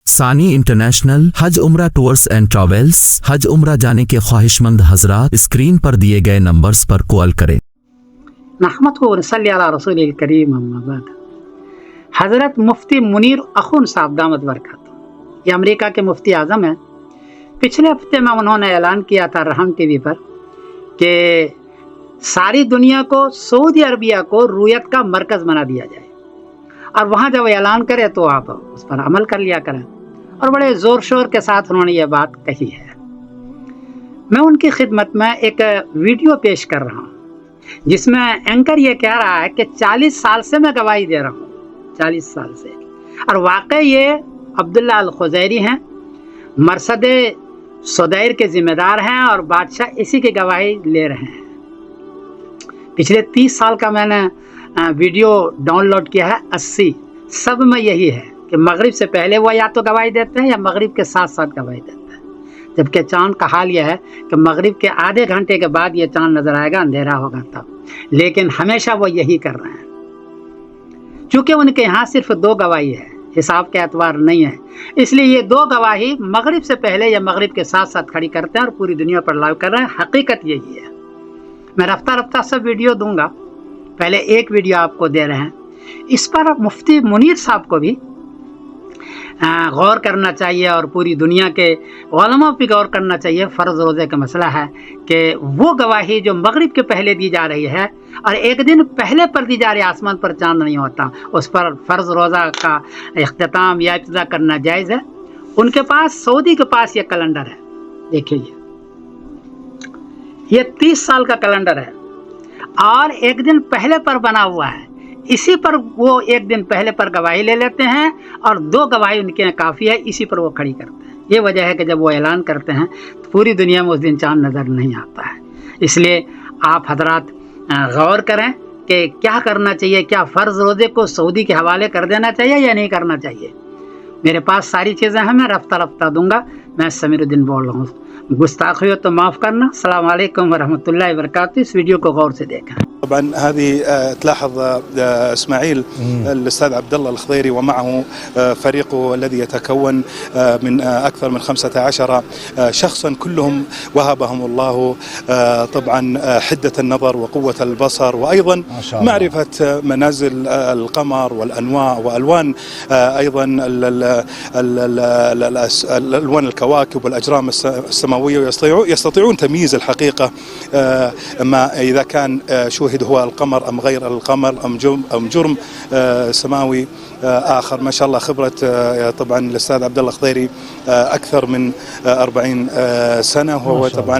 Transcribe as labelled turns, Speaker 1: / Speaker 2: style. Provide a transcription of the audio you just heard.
Speaker 1: ثانی انٹرنیشنل حج عمرہ tours and travels حج عمرہ جانے کے خواہشمند حضرات اسکرین پر دیے گئے نمبرز پر کال کریں۔
Speaker 2: نحمدہ و نصلی علی رسول الکریم، اما بعد۔ حضرت مفتی منیر اخون صاحب دامت برکاتہ، یہ امریکہ کے مفتی اعظم ہیں۔ پچھلے ہفتے میں انہوں نے اعلان کیا تھا رحم ٹی وی پر کہ ساری دنیا کو سعودی عربیہ کو رویت کا مرکز بنا دیا جائے، اور وہاں جب اعلان کرے تو آپ اس پر عمل کر لیا کریں، اور بڑے زور شور کے ساتھ انہوں نے یہ بات کہی ہے۔ میں ان کی خدمت میں ایک ویڈیو پیش کر رہا ہوں جس میں اینکر یہ کہہ رہا ہے کہ 40 سال سے میں گواہی دے رہا ہوں، 40 سال سے، اور واقع یہ عبداللہ الخزیری ہیں، مرصد سدیر کے ذمہ دار ہیں، اور بادشاہ اسی کی گواہی لے رہے ہیں۔ پچھلے 30 سال کا میں نے ویڈیو ڈاؤن لوڈ کیا ہے، 80 سب میں یہی ہے کہ مغرب سے پہلے وہ یا تو گواہی دیتے ہیں یا مغرب کے ساتھ ساتھ گواہی دیتے ہیں، جبکہ چاند کا حال یہ ہے کہ مغرب کے آدھے گھنٹے کے بعد یہ چاند نظر آئے گا، اندھیرا ہوگا تب، لیکن ہمیشہ وہ یہی کر رہے ہیں۔ چونکہ ان کے یہاں صرف 2 گواہی ہے، حساب کے اعتبار نہیں ہے، اس لیے یہ 2 گواہی مغرب سے پہلے یا مغرب کے ساتھ ساتھ کھڑی کرتے ہیں اور پوری دنیا پر لائیو کر رہے ہیں۔ حقیقت یہی ہے۔ میں رفتہ رفتہ سب ویڈیو دوں گا، پہلے ایک ویڈیو آپ کو دے رہے ہیں۔ اس پر مفتی منیر صاحب کو بھی غور کرنا چاہیے، اور پوری دنیا کے علماء بھی غور کرنا چاہیے۔ فرض روزے کا مسئلہ ہے کہ وہ گواہی جو مغرب کے پہلے دی جا رہی ہے اور ایک دن پہلے پر دی جا رہی ہے، آسمان پر چاند نہیں ہوتا، اس پر فرض روزہ کا اختتام یا ابتدا کرنا جائز ہے۔ ان کے پاس، سعودی کے پاس یہ کیلنڈر ہے، دیکھیے یہ 30 سال کا کیلنڈر ہے، اور ایک دن پہلے پر بنا ہوا ہے، اسی پر وہ ایک دن پہلے پر گواہی لے لیتے ہیں، اور 2 گواہی ان کے کافی ہے، اسی پر وہ کھڑی کرتے ہیں۔ یہ وجہ ہے کہ جب وہ اعلان کرتے ہیں تو پوری دنیا میں اس دن چاند نظر نہیں آتا ہے۔ اس لیے آپ حضرات غور کریں کہ کیا کرنا چاہیے، کیا فرض روزے کو سعودی کے حوالے کر دینا چاہیے یا نہیں کرنا چاہیے۔ میرے پاس ساری چیزیں ہیں، میں رفتہ رفتہ دوں گا۔ میں سمیر الدین بول رہا ہوں، گستاخی ہو تو معاف کرنا۔ السلام علیکم ورحمۃ اللہ وبرکاتہ۔ اس ویڈیو کو غور سے دیکھیں۔
Speaker 3: طبعا هذه تلاحظ اسماعيل الاستاذ عبد الله الخضيري ومعه فريقه الذي يتكون من اكثر من 15 شخصا، كلهم وهبهم الله طبعا حده النظر وقوه البصر، وايضا معرفه منازل القمر والانواع والوان، ايضا الالوان الكواكب والاجرام السماويه، يستطيعون تمييز الحقيقه ما اذا كان شوهد هو القمر أم غير القمر أم جرم سماوي آخر. ما شاء الله خبرة طبعا الأستاذ عبد الله الخضيري أكثر من 40 سنة، وهو طبعا